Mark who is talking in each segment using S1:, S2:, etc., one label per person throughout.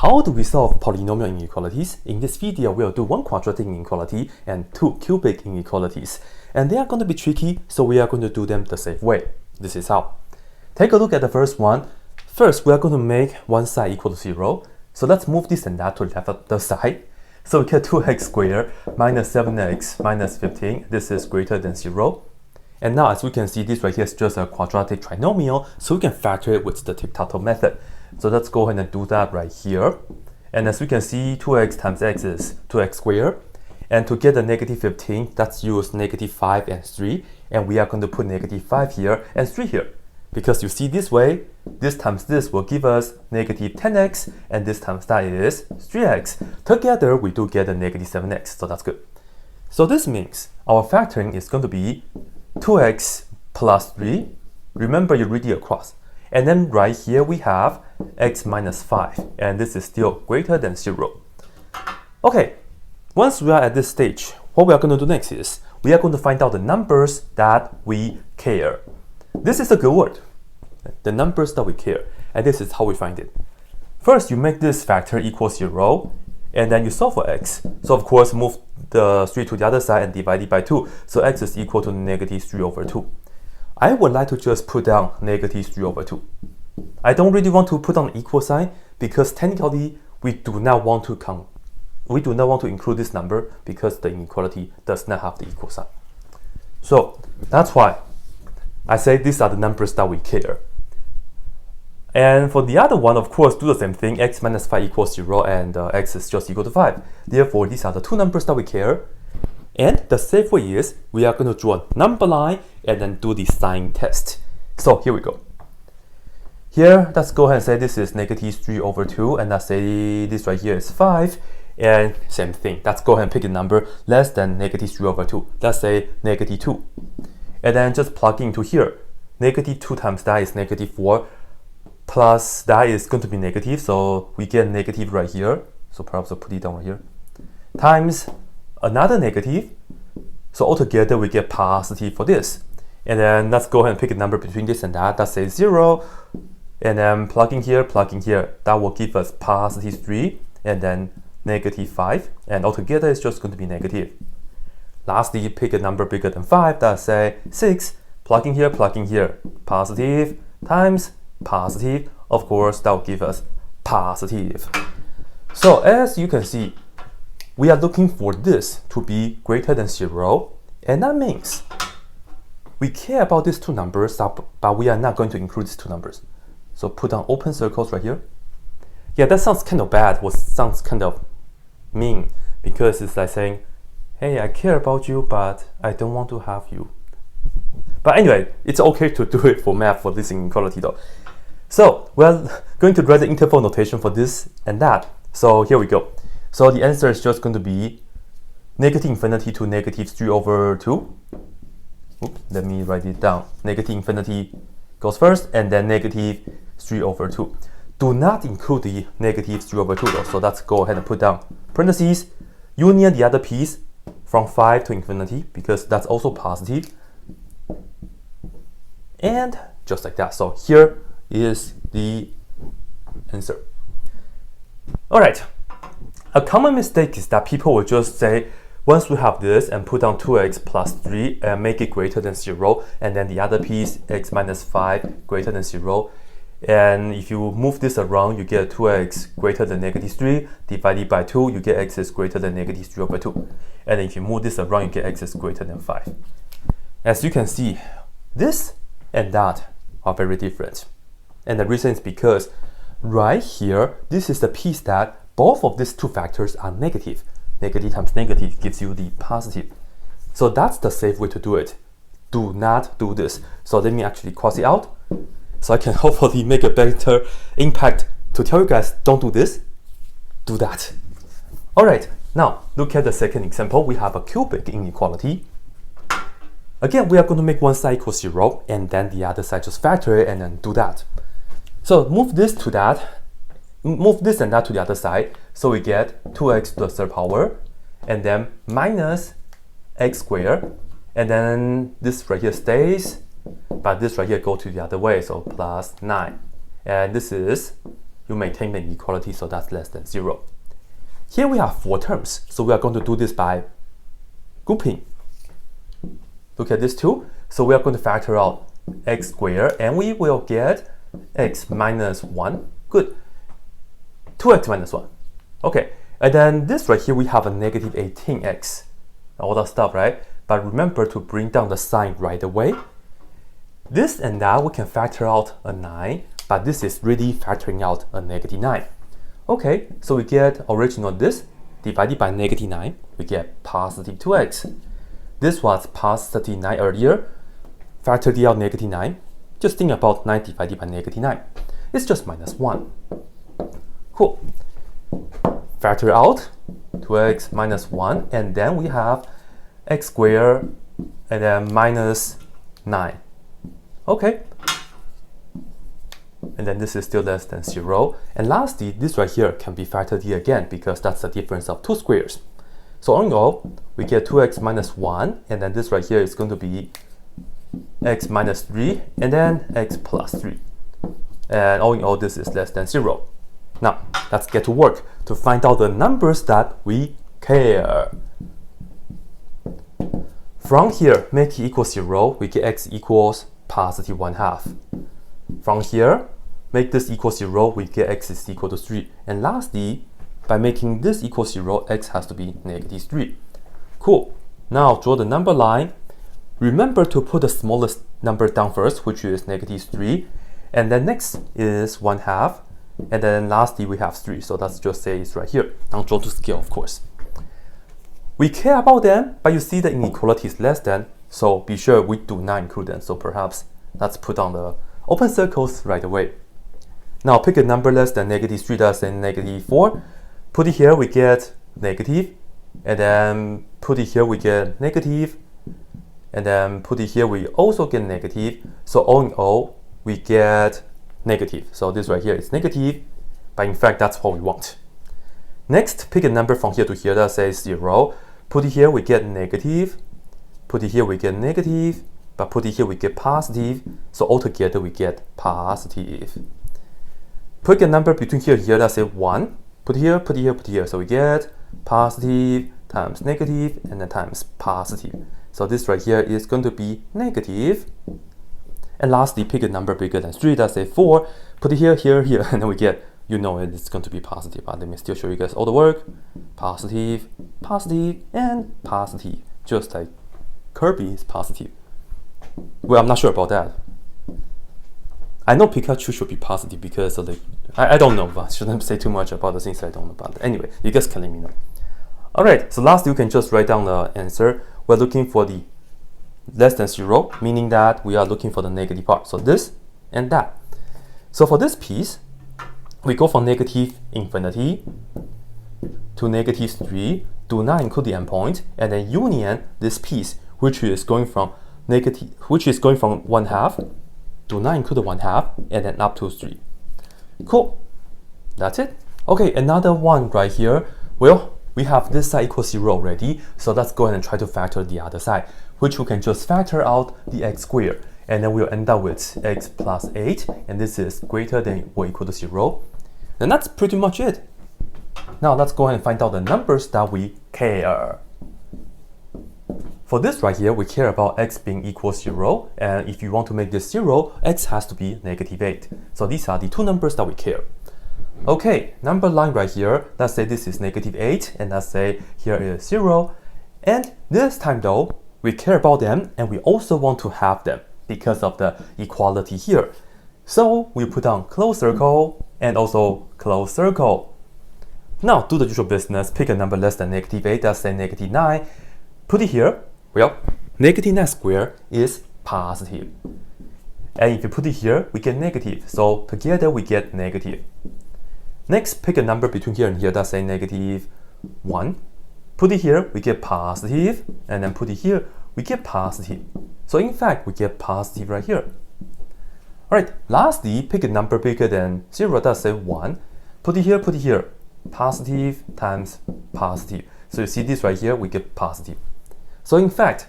S1: How do we solve polynomial inequalities? In this video, we'll do one quadratic inequality and two cubic inequalities. And they are going to be tricky, so we are going to do them the safe way. This is how. Take a look at the first one. First, we are going to make one side equal to 0. So let's move this and that to the left side. So we get 2x squared minus 7x minus 15. This is greater than 0. And now, as we can see, this right here is just a quadratic trinomial, so we can factor it with the tic-tac-toe method. So let's go ahead and do that right here. And as we can see, 2x times x is 2x squared. And to get the negative 15, let's use negative 5 and 3. And we are going to put negative 5 here and 3 here. Because you see this way, this times this will give us negative 10x, and this times that is 3x. Together, we do get a negative 7x, so that's good. So this means our factoring is going to be 2x plus 3. Remember, you read it across. And then right here we have x minus 5, and this is still greater than 0. Okay, once we are at this stage, what we are going to do next is we are going to find out the numbers that we care. This is a good word, the numbers that we care, and this is how we find it. First, you make this factor equal 0, and then you solve for x. So of course, move the 3 to the other side and divide it by 2. So x is equal to negative 3 over 2. I would like to just put down negative 3 over 2. I don't really want to put on equal sign because technically we do not want to include this number because the inequality does not have the equal sign. So that's why I say these are the numbers that we care. And for the other one, of course, do the same thing. X minus 5 equals 0 and x is just equal to 5. Therefore, these are the two numbers that we care. And the safe way is we are going to draw a number line and then do the sign test. So here we go. Here, let's go ahead and say this is negative 3 over 2. And let's say this right here is 5. And same thing. Let's go ahead and pick a number less than negative 3 over 2. Let's say negative 2. And then just plug into here. Negative 2 times that is negative 4. Plus that is going to be negative. So we get negative right here. So perhaps I'll put it down right here. Times another negative. So altogether we get positive for this. And then let's go ahead and pick a number between this and that. Let's say 0. And then plug in here. That will give us positive 3. And then negative 5. And altogether it's just going to be negative. Lastly, pick a number bigger than 5. Let's say 6. Plug in here. Positive times positive. Of course, that will give us positive. So as you can see, we are looking for this to be greater than 0. And that means we care about these two numbers, but we are not going to include these two numbers. So put down open circles right here. Yeah, that sounds kind of bad. Sounds kind of mean because it's like saying, hey, I care about you, but I don't want to have you. But anyway, it's okay to do it for math for this inequality though. So we're going to write the interval notation for this and that. So here we go. So the answer is just going to be negative infinity to negative 3 over 2. Oops, let me write it down. Negative infinity goes first, and then negative 3 over 2. Do not include the negative 3 over 2 though. So let's go ahead and put down parentheses, union the other piece from 5 to infinity, because that's also positive. And just like that. So here is the answer. All right. A common mistake is that people will just say, once we have this and put down 2x plus 3 and make it greater than 0, and then the other piece, x minus 5 greater than 0. And if you move this around, you get 2x greater than negative 3 divided by 2, you get x is greater than negative 3 over 2. And if you move this around, you get x is greater than 5. As you can see, this and that are very different. And the reason is because right here, this is the piece that both of these two factors are negative. Negative times negative gives you the positive. So that's the safe way to do it. Do not do this. So let me actually cross it out so I can hopefully make a better impact to tell you guys, don't do this, do that. All right, now look at the second example. We have a cubic inequality. Again, we are going to make one side equal 0 and then the other side just factor it and then do that. So move this to that, move this and that to the other side. So we get 2x to the third power and then minus x squared. And then this right here stays, but this right here go to the other way. So plus 9. And this is you maintain the inequality, so that's less than 0. Here we have 4 terms, so we are going to do this by grouping. Look at this too. So we are going to factor out x squared, and we will get x minus 1. Good. 2x minus 1. Okay, and then this right here, we have a negative 18x. All that stuff, right? But remember to bring down the sign right away. This and that, we can factor out a 9, but this is really factoring out a negative 9. Okay, so we get original this divided by negative 9, we get positive 2x. This was positive 9 earlier, factored out negative 9. Just think about 9 divided by negative 9. It's just minus 1. Cool. Factor out 2x minus 1, and then we have x squared and then minus 9. Okay. And then this is still less than 0. And lastly, this right here can be factored here again because that's the difference of 2 squares. So all in all, we get 2x minus 1, and then this right here is going to be x minus 3, and then x plus 3. And all in all, this is less than 0. Now, let's get to work to find out the numbers that we care. From here, make it equal 0, we get x equals positive 1/2. From here, make this equal 0, we get x is equal to 3. And lastly, by making this equal 0, x has to be negative 3. Cool. Now draw the number line. Remember to put the smallest number down first, which is negative 3. And then next is 1/2. And then lastly, we have 3. So let's just say it's right here. Now draw to scale, of course. We care about them, but you see the inequality is less than. So be sure we do not include them. So perhaps let's put on the open circles right away. Now pick a number less than negative 3, that's in negative 4. Put it here, we get negative. And then put it here, we get negative. And then put it here, we also get negative. So all in all, we get negative. So this right here is negative, but in fact, that's what we want. Next, pick a number from here to here that says 0. Put it here, we get negative. Put it here, we get negative. But put it here, we get positive. So altogether, we get positive. Pick a number between here and here that says 1. Put it here, put it here, put it here. So we get positive times negative and then times positive. So this right here is going to be negative. And lastly, pick a number bigger than 3 that says 4. Put it here, here, here, and then we get, you know it's going to be positive. But let me still show you guys all the work. Positive, positive, and positive. Just like Kirby is positive. Well, I'm not sure about that. I know Pikachu should be positive because of the... I don't know, but I shouldn't say too much about the things I don't know about. Anyway, you guys can let me know. Alright, so lastly, you can just write down the answer. We're looking for the less than 0, meaning that we are looking for the negative part. So this and that. So for this piece, we go from negative infinity to negative 3, do not include the endpoint, and then union this piece, which is going from negative, which is going from 1/2, do not include the 1/2, and then up to 3. Cool. That's it. Okay, another one right here. Well, we have this side equals 0 already, so let's go ahead and try to factor the other side, which we can just factor out the x squared, and then we'll end up with x plus 8, and this is greater than or equal to 0. And that's pretty much it. Now let's go ahead and find out the numbers that we care. For this right here, we care about x being equal 0, and if you want to make this 0, x has to be negative 8. So these are the two numbers that we care. Okay, number line right here, let's say this is negative 8, and let's say here is 0. And this time though, we care about them, and we also want to have them because of the equality here. So we put down closed circle and also closed circle. Now do the usual business, pick a number less than negative 8, let's say negative 9. Put it here. Well, negative 9 squared is positive. And if you put it here, we get negative. So together we get negative. Next, pick a number between here and here that's say negative 1. Put it here, we get positive. And then put it here, we get positive. So in fact, we get positive right here. Alright, lastly, pick a number bigger than 0 that's say 1. Put it here. Positive times positive. So you see this right here, we get positive. So in fact,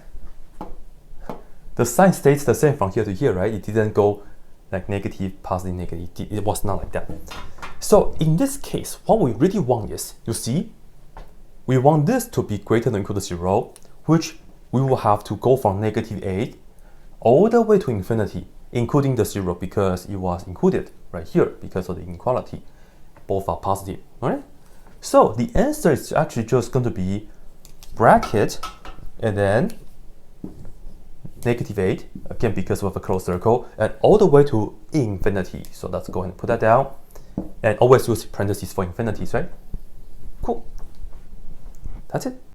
S1: the sign stays the same from here to here, right? It didn't go like negative, positive, negative. It was not like that. So in this case, what we really want is, you see, we want this to be greater than or equal to 0, which we will have to go from -8 all the way to infinity, including the 0 because it was included right here because of the inequality. Both are positive, right? So the answer is actually just going to be bracket and then -8, again because of a closed circle, and all the way to infinity. So let's go ahead and put that down. And always use parentheses for infinities, right? Cool. That's it.